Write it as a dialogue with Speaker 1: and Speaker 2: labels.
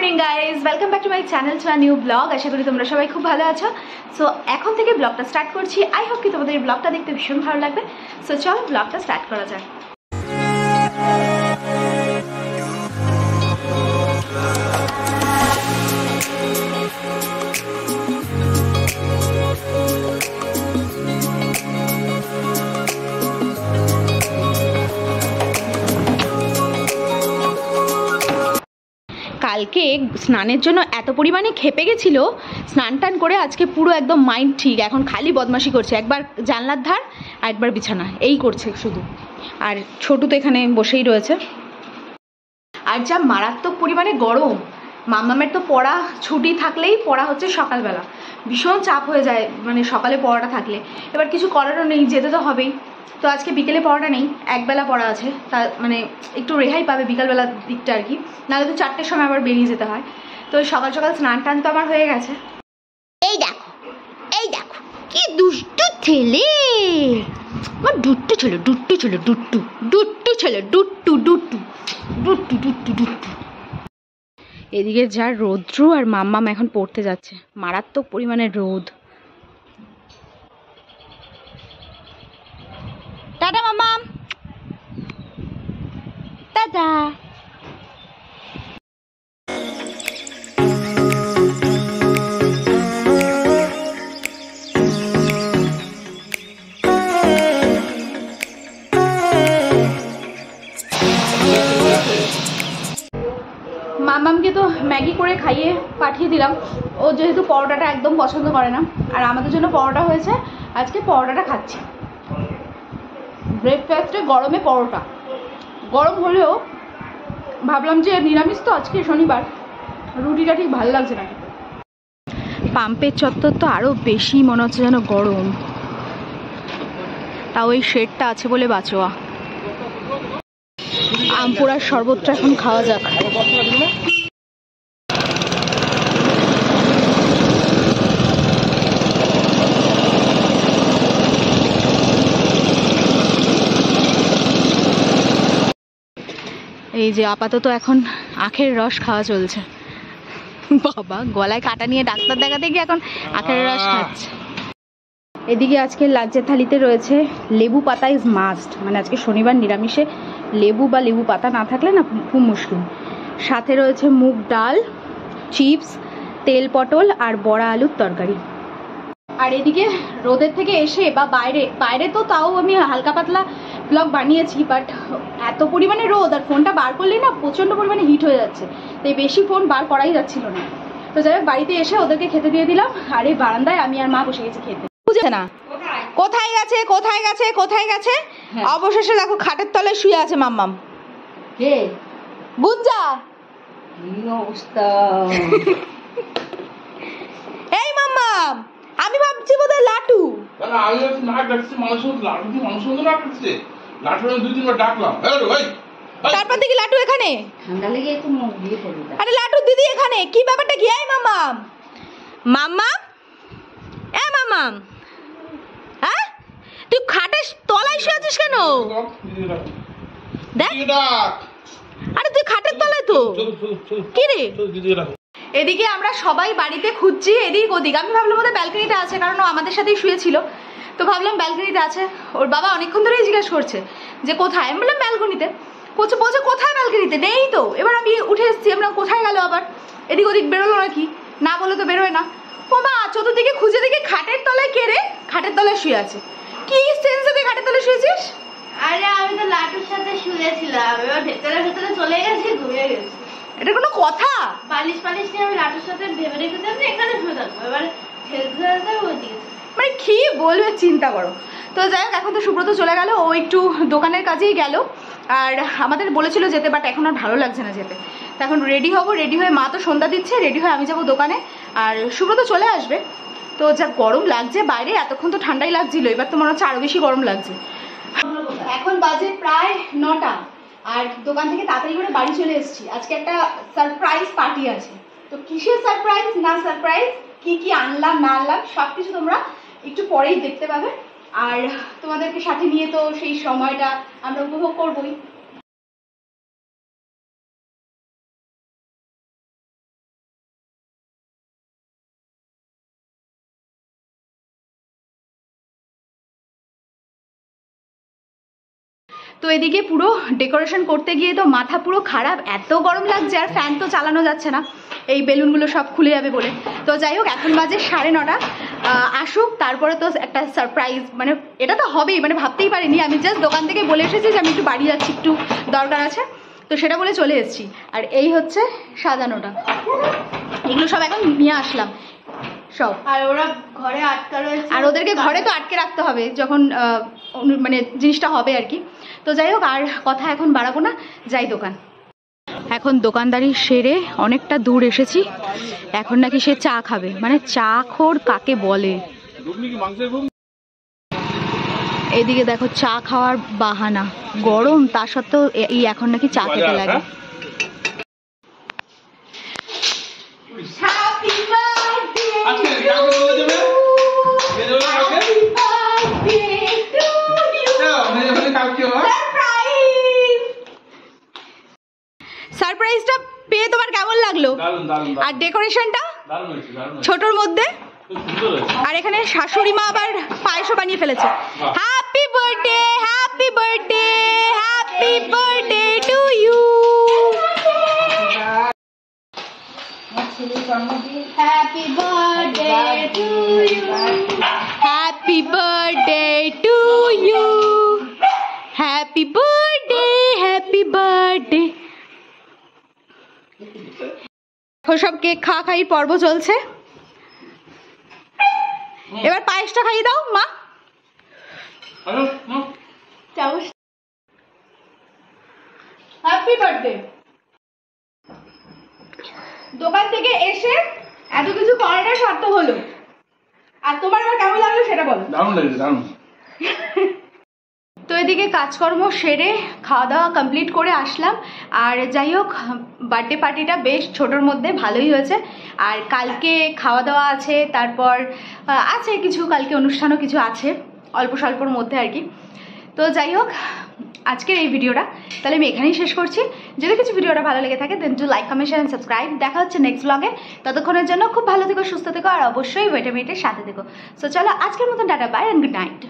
Speaker 1: Morning guys, welcome back to my channel to a new blog. আশা করি তোমরা সবাই খুব ভালো আছো। সো এখন থেকে ব্লগটা স্টার্ট করছি। আই হোপ কি তোমাদের এই ব্লগটা দেখতে ভীষণ ভালো লাগবে। সো চলো ব্লগটা স্টার্ট করা যাক। কালকে স্নানের জন্য এত পরিমাণে খেপে গেছিলো, স্নান টান করে আজকে পুরো একদম মাইন্ড ঠিক। এখন খালি বদমাশি করছে, একবার জানলার ধার আর একবার বিছানা, এই করছে শুধু। আর ছোটু তো এখানে বসেই রয়েছে। আর যা মারাত্মক পরিমাণে গরম, মাম্মামের তো পড়া ছুটি থাকলেই পড়া হচ্ছে সকালবেলা, ভীষণ চাপ হয়ে যায় মানে সকালে পড়াটা থাকলে। এবার কিছু করারও নেই, যেতে তো হবেই। তো আজকে বিকেলে পড়াটা নেই, একবেলা পড়া আছে, তা মানে একটু রেহাই পাবে বিকালবেলার দিকটা আর কি। নাহলে তো 4টের সময় আবার বেরিয়ে যেতে হয়। তো সকাল সকাল স্নান টান তো আমার হয়ে গেছে। এই দেখো, এই দেখো কি দুষ্টু ছেলে, আমার দুট্টু ছেলে, দুট্টু ছেলে, দুট্টু দুট্টু ছেলে, দুট্টু দুট্টু দুট্টু দুট্টু দুট্টু। এদিকে যা রৌদ্র, আর মাম্মাম এখন পড়তে যাচ্ছে, মারাত্মক পরিমাণে রোদ। টাটা মাম্মাম, টাটা। মাম্মামকে তো ম্যাগি করে খাইয়ে পাঠিয়ে দিলাম। ও যেহেতু পরোটাটা একদম পছন্দ করে না, আর আমাদের জন্য পরোটা হয়েছে, আজকে পরোটাটা খাচ্ছি। ব্রেকফাস্টে গরমে পরোটা, গরম হলেও ভাবলাম যে নিরামিষ তো আজকে শনিবার, রুটিটা ঠিক ভালো লাগছে না। পাম্পের চত্বর তো আরও বেশি মনে হচ্ছে যেন গরম, তাও এই শেডটা আছে বলে বাঁচোয়া। আমপুরার শরবতটা এখন খাওয়া যাক। এই যে আপাতত এখন আখের রস খাওয়া চলছে। বাবা গলায় কাটা নিয়ে ডাক্তার দেখাতে গিয়ে এখন আখের রস খাচ্ছে। এদিকে আজকে লাঞ্চের থালিতে রয়েছে লেবু পাতা ইজ মাস্ট, মানে আজকে শনিবার নিরামিষে লেবু বা লেবু পাতা না থাকলে না খুব মুশকিল। সাথে রয়েছে মুগ ডাল, চিপস, তেল পটল আর বড়া আলুর তরকারি। আর এদিকে রোদের থেকে এসে বা বাইরে তো তাও আমি হালকা পাতলা ব্লগ বানিয়েছি, বাট এত পরিমাণে রোদ আর ফোনটা বার করলেই না প্রচণ্ড পরিমাণে হিট হয়ে যাচ্ছে, তাই বেশি ফোন বার করাই যাচ্ছিল না। তো যাই হোক বাড়িতে এসে ওদেরকে খেতে দিয়ে দিলাম, আর এই বারান্দায় আমি আর মা বসে গেছি খেতে। বুঝছে না কোথায় গেছে কোথায় গেছে কোথায় গেছে, অবশেষে দেখো খাটের তলায় শুয়ে আছে মাম্মাম। কে? গুঞ্জা। কি অবস্থা! এই মাম্মাম, আমি ভাবছি বোধহয় লাটু। তারপর দেখি লাটু এখানে। আরে লাটু দিদি এখানে, কি ব্যাপারটা কি? এই মাম্মাম, মাম্মাম, এ মাম্মাম, হ্যাঁ তুই খাটের তলায় শুয়ে আছিস কেন? দেখ, আরে তুই খাটের তলায় তো। কি রে? এদিকে আমরা সবাই বাড়িতে খুঁজছি এদিক ওদিক। আমি ভাবলাম ওদের ব্যালকনিতে আছে, কারণ ও আমাদের সাথেই শুয়েছিল, তো ভাবলাম ব্যালকনিতে আছে। ওর বাবা অনেকক্ষণ ধরেই জিজ্ঞেস করছে যে কোথায়। আমি বললাম ব্যালকনিতে। বলছে কোথায় ব্যালকনিতে? নেই তো। এবার আমি উঠে এসেছি, আমরা কোথায় গেল আবার, এদিক ওদিক বেরোলো নাকি, না বলে তো বেরোয় না। ও মা, চতুর্দিকে খুঁজে দেখি খাটের তলায় কে রে, খাটের তলায় শুয়ে আছে। কি সেন্সে তুই খাটের তলায় শুয়েছিস?
Speaker 2: আরে আমি তো লাটুর সাথে শুয়েছিলাম, এবার ভেতরে ভেতরে চলে গেছি, ঘুমিয়ে গেছি।
Speaker 1: এটা কোনো কথা?
Speaker 2: পালিশ নিয়ে আমি লাটুর সাথে ভেবে রেখেছিলাম যে এখানে শুয়ে থাকবো, এবার ঠেলতে ওই দিকে।
Speaker 1: মানে কি বলবে চিন্তা করো। তো যাই হোক এখন তো সুব্রত চলে গেল, ও একটু দোকানের কাজেই গেল, আর আমাদের বলেছিল যেতে, বাট এখন আর ভালো লাগছে না যেতে। তো এখন রেডি হবো, রেডি হয়ে মা তো সন্ধ্যা দিচ্ছে, রেডি হয়ে আমি যাবো দোকানে, আর সুব্রত চলে আসবে। তো যা গরম লাগছে বাইরে, এতক্ষণ তো ঠান্ডাই লাগছিল, এবার তো মনে হচ্ছে আরও বেশি গরম লাগছে। এখন বাজে প্রায় 9টা, আর দোকান থেকে তাড়াতাড়ি করে বাড়ি চলে এসেছি। আজকে একটা সারপ্রাইজ পার্টি আছে, তো কিসের সারপ্রাইজ না সারপ্রাইজ, কি কি আনলাম না আনলাম সব কিছু তোমরা একটু পরেই দেখতে পাবে। আর তোমাদেরকে সাথে নিয়ে তো সেই সময়টা আমরা উপভোগ করবোই। তো এদিকে পুরো ডেকোরেশন করতে গিয়ে তো মাথা পুরো খারাপ, এত গরম লাগছে আর ফ্যান তো চালানো যাচ্ছে না, এই বেলুনগুলো সব খুলে যাবে বলে। তো যাই হোক, এখন বাজে 9:30, আসুক, তারপরে তো একটা সারপ্রাইজ, মানে এটা তো হবেই, মানে ভাবতেই পারিনি। আমি জাস্ট দোকান থেকে বলে এসেছি যে আমি একটু বাড়ি যাচ্ছি, একটু দরকার আছে, তো সেটা বলে চলে এসেছি। আর এই হচ্ছে সাজানোটা, এগুলো সব এখন নিয়ে আসলাম সব।
Speaker 2: আর ওরা ঘরে আটকা রয়েছে,
Speaker 1: আর ওদেরকে ঘরে তো আটকে রাখতে হবে যখন মানে জিনিসটা হবে আর কি। তো যাই হোক, আর কথা এখন বাড়াবো না, যাই দোকান। এখন দোকানদারি সেরে অনেকটা দূর এসেছি, এখন নাকি সে চা খাবে, মানে চা খোর কাকে বলে। এদিকে দেখো চা খাওয়ার বাহানা, গরম তা সত্ত্বেও এই এখন নাকি চা খেতে লাগে। সারপ্রাইজটা পেয়ে তোমার কেমন লাগলো? আর ডেকোরেশনটা ছোটর মধ্যে, আর এখানে শাশুড়ি মা আবার পায়েসও বানিয়ে ফেলেছে। Happy birthday, happy birthday, happy birthday to you. Happy birthday to you, happy birthday to you, happy birthday, happy birthday. সব কেক খাওয়া খাই পর্ব চলছে, এবার পায়েসটা খাইয়ে দাও মা। Happy birthday. দোকান থেকে এসে এত কিছু করাটা সার্থক হলো। আর তোমার এবার কেমন লাগলো সেটা বলো।
Speaker 3: দারুণ লাগছে, দারুণ।
Speaker 1: তো এদিকে কাজকর্ম সেরে খাওয়া দাওয়া কমপ্লিট করে আসলাম। আর যাই হোক, বার্থডে পার্টিটা বেশ ছোটোর মধ্যে ভালোই হয়েছে। আর কালকে খাওয়া দাওয়া আছে, তারপর আছে কিছু, কালকে অনুষ্ঠানও কিছু আছে অল্প স্বল্পর মধ্যে আর কি। তো যাই হোক, আজকের এই ভিডিওটা তাহলে আমি এখানেই শেষ করছি। যদি কিছু ভিডিওটা ভালো লেগে থাকে then to like, comment, share and subscribe. দেখা হচ্ছে নেক্সট ব্লগে, ততক্ষণের জন্য খুব ভালো থেকো, সুস্থ থেকো, আর অবশ্যই ভিটামিনের সাথে থেকো। সো চলো আজকের মতন tata, bye and good night.